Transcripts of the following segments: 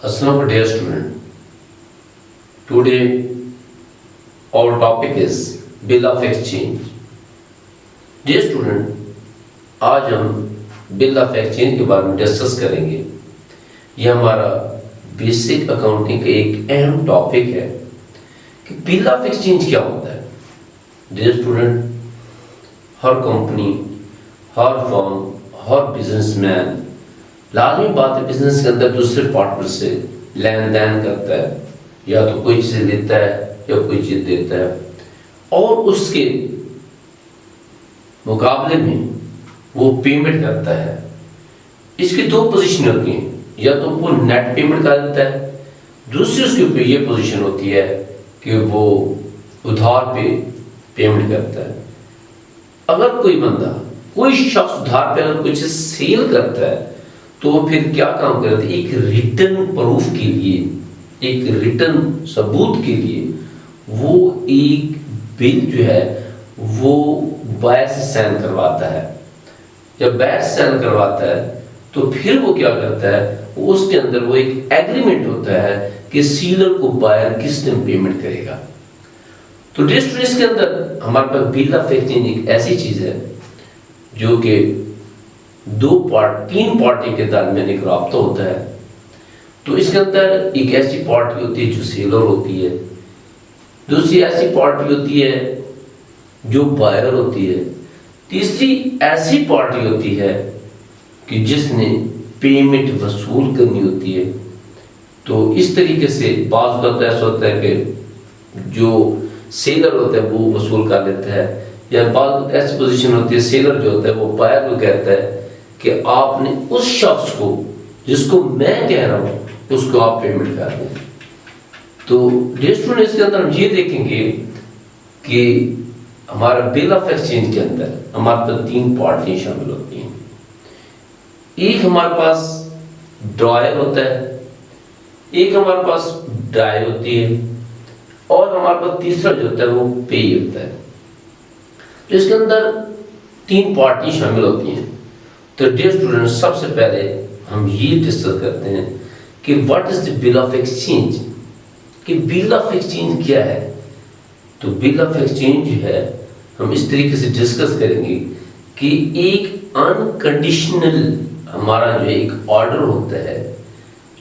Assalamu dear student. Today our topic is bill of exchange. Dear student, آج ہم بل of exchange کے بارے میں ڈسکس کریں گے. یہ ہمارا بیسک اکاؤنٹنگ کا ایک اہم ٹاپک ہے کہ بل آف ایکسچینج کیا ہوتا ہے. ڈیئر اسٹوڈنٹ، ہر کمپنی، ہر فرم، ہر بزنس مین لازمی بات ہے بزنس کے اندر دوسرے پارٹنر سے لین دین کرتا ہے، یا تو کوئی چیز لیتا ہے یا کوئی چیز دیتا ہے، اور اس کے مقابلے میں وہ پیمنٹ کرتا ہے. اس کی دو پوزیشن ہوتی ہیں، یا تو وہ نیٹ پیمنٹ کر دیتا ہے، دوسری اس کے اوپر یہ پوزیشن ہوتی ہے کہ وہ ادھار پہ پیمنٹ کرتا ہے. اگر کوئی بندہ، کوئی شخص ادھار پہ اگر کچھ سیل کرتا ہے تو وہ پھر کیا کام کرتا ہے؟ ایک ریٹن پروف کے لیے، ایک ریٹن ثبوت کے لیے وہ ایک بل جو ہے وہ بائر سے سائن کرواتا ہے. جب بائر سے سائن کرواتا ہے تو پھر وہ کیا کرتا ہے؟ اس کے اندر وہ ایک ایگریمنٹ ہوتا ہے کہ سیلر کو بائر کس دن پیمنٹ کرے گا. تو ڈسٹریس کے اندر ہمارے پاس بل آف ایکسچینج ایک ایسی چیز ہے جو کہ تین پارٹی کے درمیان ایک رابطہ ہوتا ہے. تو اس کے اندر ایک ایسی پارٹی ہوتی ہے جو سیلر ہوتی ہے، دوسری ایسی پارٹی ہوتی ہے جو بائر ہوتی ہے، تیسری ایسی پارٹی ہوتی ہے کہ جس نے پیمنٹ وصول کرنی ہوتی ہے. تو اس طریقے سے بعض اوقات ایسا ہوتا ہے کہ جو سیلر ہوتا ہے وہ وصول کر لیتا ہے، یا بعض ایسی پوزیشن ہوتی ہے سیلر جو ہوتا ہے وہ بائر کو کہتا ہے کہ آپ نے اس شخص کو جس کو میں کہہ رہا ہوں اس کو آپ پیمنٹ کر دیں. تو ڈسٹریس کے اندر ہم یہ دیکھیں گے کہ ہمارا بل آف ایکسچینج کے اندر ہمارے پاس تین پارٹیاں شامل ہوتی ہیں. ایک ہمارے پاس ڈرائر ہوتا ہے، ایک ہمارے پاس ڈرائی ہوتی ہے، اور ہمارے پاس تیسرا جو ہوتا ہے وہ پے ہوتا ہے. تو اس کے اندر تین پارٹی شامل ہوتی ہیں. تو ڈیئر اسٹوڈنٹ، سب سے پہلے ہم یہ ڈسکس کرتے ہیں کہ what is the bill of exchange, کہ بل آف ایکسچینج کیا ہے. تو بل آف ایکسچینج جو ہے ہم اس طریقے سے ڈسکس کریں گے کہ ایک انکنڈیشنل ہمارا جو ایک آرڈر ہوتا ہے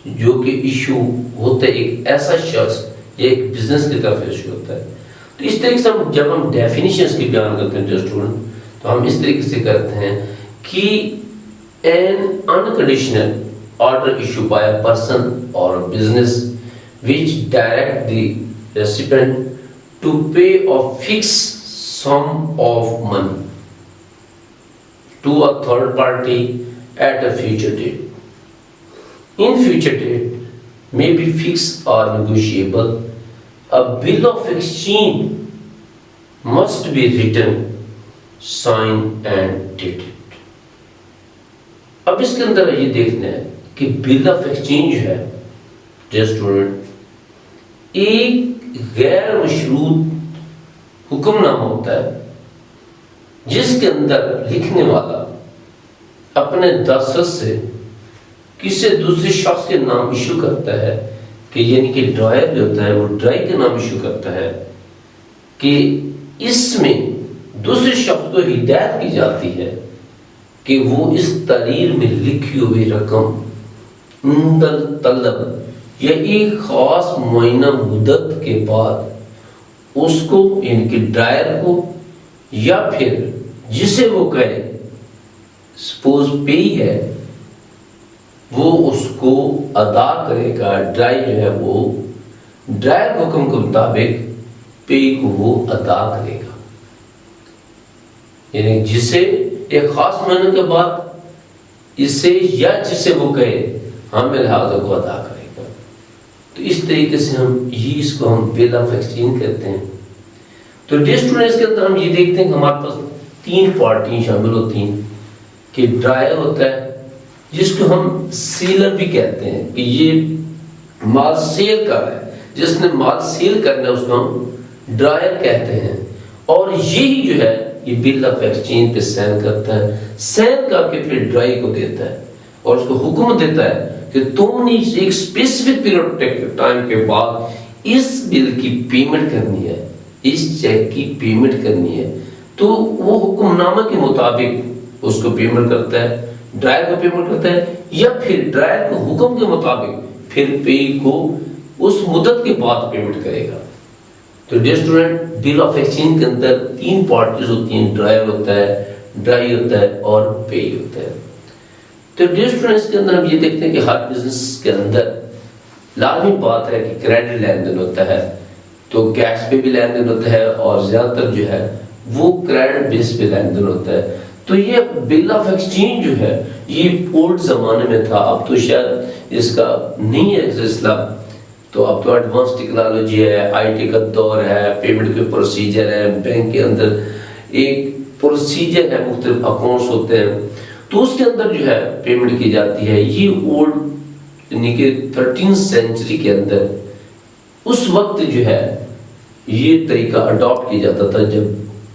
جو کہ ایشو ہوتا ہے ایک ایسا شخص یا ایک بزنس کی طرف ایشو ہوتا ہے. تو اس طریقے سے جب ہم ڈیفینیشنز کی بیان کرتے ہیں اسٹوڈنٹ، تو ہم اس طریقے سے کرتے ہیں کہ an unconditional order issued by a person or a business which direct the recipient to pay a fixed sum of money to a third party at a future date. In future date may be fixed or negotiable. A bill of exchange must be written, signed and dated. اب اس کے اندر یہ دیکھنا ہے کہ بل of exchange جو ہے dear student ایک غیر مشروط حکم نامہ ہوتا ہے جس کے اندر لکھنے والا اپنے دستخط سے کسی دوسرے شخص کے نام ایشو کرتا ہے، کہ یعنی کہ ڈرائر جو ہوتا ہے وہ ڈرائی کے نام ایشو کرتا ہے کہ اس میں دوسرے شخص کو ہدایت کی جاتی ہے کہ وہ اس تحریر میں لکھی ہوئی رقم اندل طلب یا ایک خاص معینہ مدت کے بعد اس کو یعنی کہ ڈرائر کو یا پھر جسے وہ کہے سپوز پے ہے وہ اس کو ادا کرے گا. ڈرائی جو ہے وہ ڈرائر حکم کے مطابق پے کو وہ ادا کرے گا، یعنی جسے ایک خاص مہینے کے بعد اسے یا جسے وہ کہے ہم لہٰذا کو ادا کرے گا. تو اس طریقے سے اس کو ہم بل آف ایکسچینج کہتے ہیں. تو ڈسٹریس کے اندر ہم یہ دیکھتے ہیں کہ ہمارے پاس تین پارٹیاں شامل ہوتی ہیں کہ ڈرائر ہوتا ہے جس کو ہم سیلر بھی کہتے ہیں کہ یہ مال سیل کر رہا ہے، جس نے مال سیل کرنا ہے اس کو ہم ڈرائر کہتے ہیں. اور یہی جو ہے یہ بل آف ایکسچینج پہ سائن کرتا ہے، سائن کر کے پھر ڈرائی کو دیتا ہے اور اس کو حکم دیتا ہے کہ کہ تم نے ایک اسپیسیفک پیریڈ ٹائم کے بعد اس بل کی پیمنٹ کرنی ہے، اس چیک کی پیمنٹ کرنی ہے، تو وہ حکم نامہ کے مطابق اس کو پیمنٹ کرتا ہے، ڈرائر کو پیمنٹ کرتا ہے، یا پھر ڈرائر کو حکم کے مطابق پھر پے کو اس مدت کے بعد پیمنٹ کرے گا۔ تو dear student, bill of exchange کے اندر 3 پارٹیز ہوتی ہیں، ڈرائر ہوتا ہے، ڈرائی ہوتا ہے اور پے ہوتا ہے۔ تو ڈیئر اسٹوڈنٹ، اس کے اندر ہم یہ دیکھتے ہیں کہ ہر بزنس کے اندر لازمی بات ہے کہ کریڈٹ لین دین ہوتا ہے، تو کیش پہ بھی لین دین ہوتا ہے، اور زیادہ تر جو ہے وہ کریڈٹ بیس پہ لین دین ہوتا ہے۔ تو یہ بل آف ایکسچینج جو ہے یہ اولڈ زمانے میں تھا، اب تو شاید اس کا نہیں ہے سلسلہ، تو اب تو ایڈوانس ٹیکنالوجی ہے، آئی ٹی کا دور ہے، پیمنٹ کے پروسیجر ہے، بینک کے اندر ایک پروسیجر ہے، مختلف اکاؤنٹس ہوتے ہیں، تو اس کے اندر جو ہے پیمنٹ کی جاتی ہے۔ یہ اولڈ یعنی کہ 13 سینچری کے اندر اس وقت جو ہے یہ طریقہ اڈاپٹ کیا جاتا تھا جب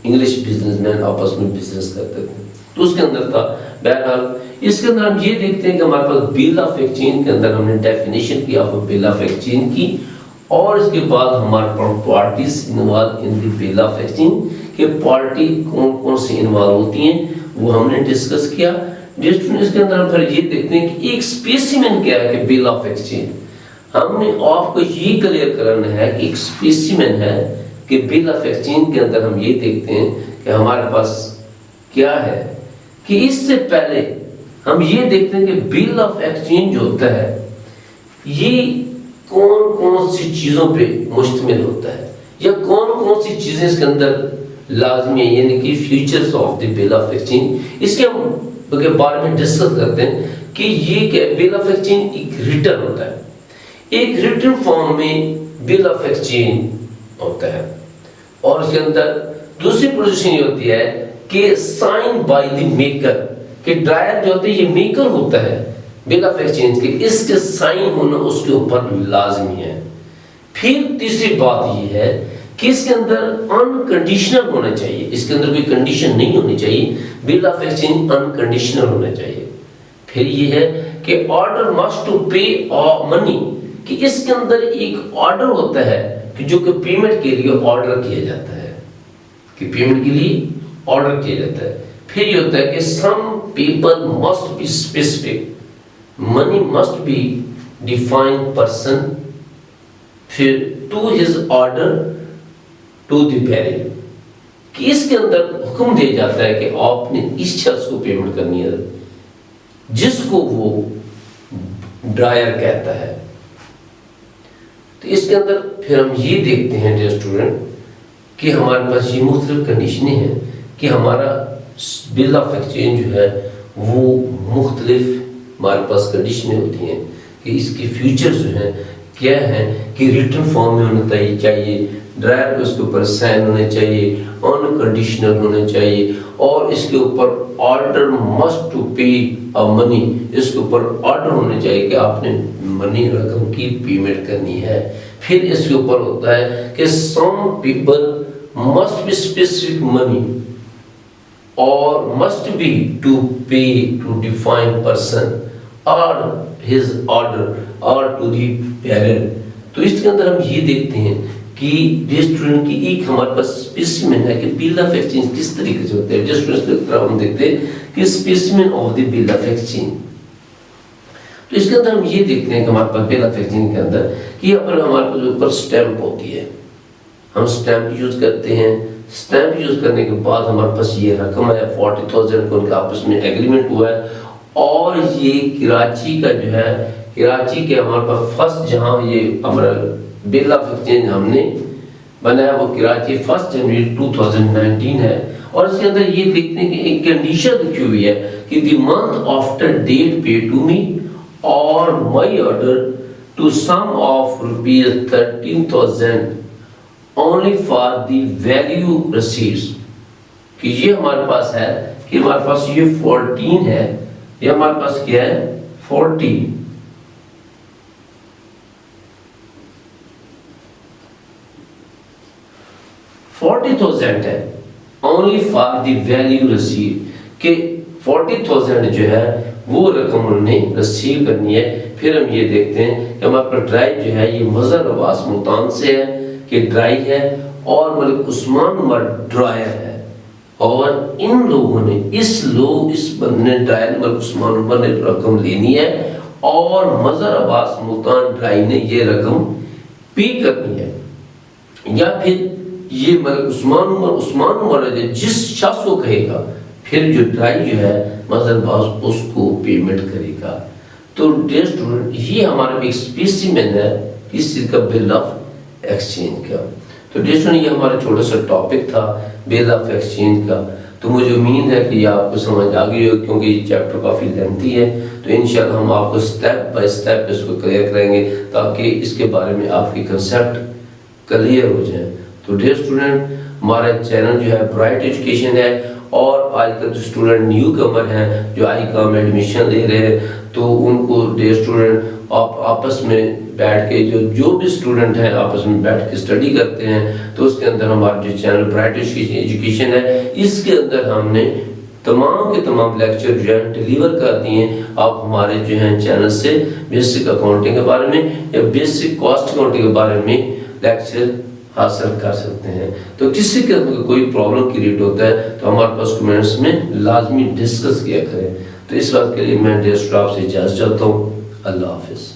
انگلش بزنس مین آپس میں بزنس کرتے تھے، تو اس کے اندر تھا۔ بہرحال اس کے اندر ہم یہ دیکھتے ہیں کہ ہمارے پاس بل آف ایکسچینج کے اندر ہم نے ڈیفینیشن کیا بل آف ایکسچینج کی، اور اس کے بعد ہمارے پاس parties involve in the bill of exchange, کہ پارٹی کون کون سی انوالو ہوتی ہیں وہ ہم نے ڈسکس کیا۔ اس کے اندر ہم پھر یہ دیکھتے ہیں کہ ایک اسپیسیمن کیا ہے کہ بل آف ایکسچینج، ہم نے آپ کو یہ کلیئر کرنا ہے کہ ایک اسپیسیمن ہے کہ بل آف ایکسچینج کے اندر ہم یہ دیکھتے ہیں کہ ہمارے پاس کیا ہے، کہ اس سے پہلے ہم یہ دیکھتے ہیں کہ بل آف ایکسچینج جو ہوتا ہے یہ کون کون سی چیزوں پہ مشتمل ہوتا ہے، یا کون کون سی چیزیں اس کے اندر لازمی ہے، یعنی کہ features of the bill of exchange. اس کے بارے میں ڈسکس کرتے ہیں کہ یہ کیا بل آف ایکسچینج ایک ریٹن ہوتا ہے، ایک ریٹن فارم میں بل آف ایکسچینج ہوتا ہے، اور اس کے اندر دوسری پوزیشن یہ ہوتی ہے کہ سائن بائی دی میکر، کہ ڈرائر جو ہوتا ہے یہ میکر ہوتا ہے بل آف ایکسچینج کے، اس کے سائن ہونا اس کے اوپر لازمی ہے۔ پھر تیسری بات یہ ہے کہ اس کے اندر انکنڈیشنل ہونا چاہیے، اس کے اندر کوئی کنڈیشن نہیں ہونی چاہیے، بل آف ایکسچینج انکنڈیشنل ہونا چاہیے۔ پھر یہ ہے کہ آرڈر مسٹ ٹو پے منی، کہ اس کے اندر ایک آرڈر ہوتا ہے کہ جو کہ پیمنٹ کے لیے آرڈر کیا جاتا ہے، کہ پیمنٹ کے لیے آرڈر کیا جاتا ہے۔ پھر یہ ہوتا ہے کہ sum payable must be specific, money must be defined person, پھر to his order to the bearer, کہ اس کے اندر حکم دیا جاتا ہے کہ آپ نے اس شخص کو پیمنٹ کرنی ہے جس کو وہ ڈرائر کہتا ہے۔ تو اس کے اندر پھر ہم یہ دیکھتے ہیں ڈیئر اسٹوڈنٹ کہ ہمارے پاس یہ مختلف کنڈیشنیں ہیں کہ ہمارا بل آف ایکسچینج جو ہے وہ مختلف ہمارے پاس کنڈیشنیں ہوتی ہیں کہ اس کی فیچرز جو ہیں کیا ہیں، کہ ریٹن فارم میں ہونا چاہیے، ڈرائر کو اس کے اوپر سائن ہونے چاہیے، انکنڈیشنل ہونے چاہیے، اور اس کے اوپر آرڈر مسٹ ٹو پے منی، اس کے اوپر آرڈر ہونے چاہیے کہ آپ نے منی رقم کی پیمنٹ کرنی ہے۔ پھر اس کے اوپر ہوتا ہے کہ sum payable must be specific money اور must be to pay to define person اور his order or to the bearer۔ تو اس کے اندر ہم یہ دیکھتے ہیں کہ ریسٹورنٹ کی ایک ہمارے پاس اسپیسیمن ہے کہ بل آف ایکسچینج کس طریقے سے ہوتے ہیں۔ ریسٹورنٹ کی طرف ہم دیکھتے ہیں کہ specimen of the bill of exchange, تو اس کے اندر ہم یہ دیکھتے ہیں کہ ہمارے پاس بل آف ایکسچینج کے اندر کہ اگر ہمارے پاس اوپر اسٹیمپ ہوتی ہے، ہم اسٹیمپ یوز کرتے ہیں، اسٹیمپ یوز کرنے کے بعد ہمارے پاس یہ رقم ہے 40,000 کو ان کا آپس میں ایگریمنٹ ہوا ہے، اور یہ کراچی کا جو ہے، کراچی کے ہمارے پاس فرسٹ جہاں یہ ہمارا بل آف ایکسچینج ہم نے بنایا وہ کراچی 1 جنوری 2019 ہے، اور اس کے اندر یہ دیکھتے ہیں کہ ایک کنڈیشن رکھی ہوئی ہے کہ the month after date pay to me اور my order to sum of ₹13,000 only for the value receipts، کہ یہ ہمارے پاس ہے کہ ہمارے پاس یہ 14 ہے، یہ ہمارے پاس کیا ہے 40,000 ہے only for the value received، کہ 40,000 جو ہے وہ رقم انہوں نے ریسیو کرنی ہے۔ پھر ہم یہ دیکھتے ہیں کہ ہمارے پاس ڈرائیو جو ہے یہ مظہر عباس ملتان سے ہے کہ ڈرائی ہے، اور ملک عثمان عمر ڈرائر ہے، اور ان لوگوں نے اس بندے نے ڈرائر ملک عثمان عمر نے رقم لینی ہے، اور مظہر عباس ملتان ڈرائی نے یہ رقم پے کرنی ہے، یا پھر یہ ملک عثمان عمر جس شخص کو کہے گا پھر جو ڈرائی جو ہے مظہر عباس اس کو پیمنٹ کرے گا۔ تو ڈیئر اسٹوڈنٹ یہ ہمارا ایک اسپیسیمن ہے اس چیز کا بل آف ایکسچینج کا۔ تو ڈیئر اسٹوڈنٹ یہ ہمارا چھوٹا سا ٹاپک تھا بل آف ایکسچینج کا۔ تو مجھے امید ہے کہ یہ آپ کو سمجھ آ گئی ہو، کیونکہ یہ چیپٹر کافی لینتھی ہے، تو انشاءاللہ ہم آپ کو سٹیپ بائی سٹیپ اس کو کلیئر کریں گے تاکہ اس کے بارے میں آپ کی کنسیپٹ کلیئر ہو جائیں۔ تو ڈیئر اسٹوڈنٹ ہمارا چینل جو ہے برائٹ ایجوکیشن ہے، اور آج کل جو اسٹوڈنٹ نیو کمر ہیں جو آئی کام ایڈمیشن لے رہے ہیں، تو ان کو ڈیئر اسٹوڈنٹ آپ آپس میں بیٹھ کے جو بھی اسٹوڈنٹ ہیں آپس میں بیٹھ کے اسٹڈی کرتے ہیں، تو اس کے اندر ہمارا جو چینل برائٹ ایجوکیشن ہے اس کے اندر ہم نے تمام کے تمام لیکچر جو ہیں ڈیلیور کر دیے ہیں۔ آپ ہمارے جو ہیں چینل سے بیسک اکاؤنٹنگ کے بارے میں یا بیسک کاسٹ اکاؤنٹنگ کے بارے میں لیکچر حاصل کر سکتے ہیں۔ تو کسی قسم کا کوئی پرابلم کریٹ ہوتا ہے تو ہمارے پاس کمنٹس میں لازمی ڈسکس کیا کریں۔ تو اس وقت کے لیے میں ڈیئر اسٹوڈنٹ آپ سے اجازت چاہتا ہوں۔ اللہ حافظ۔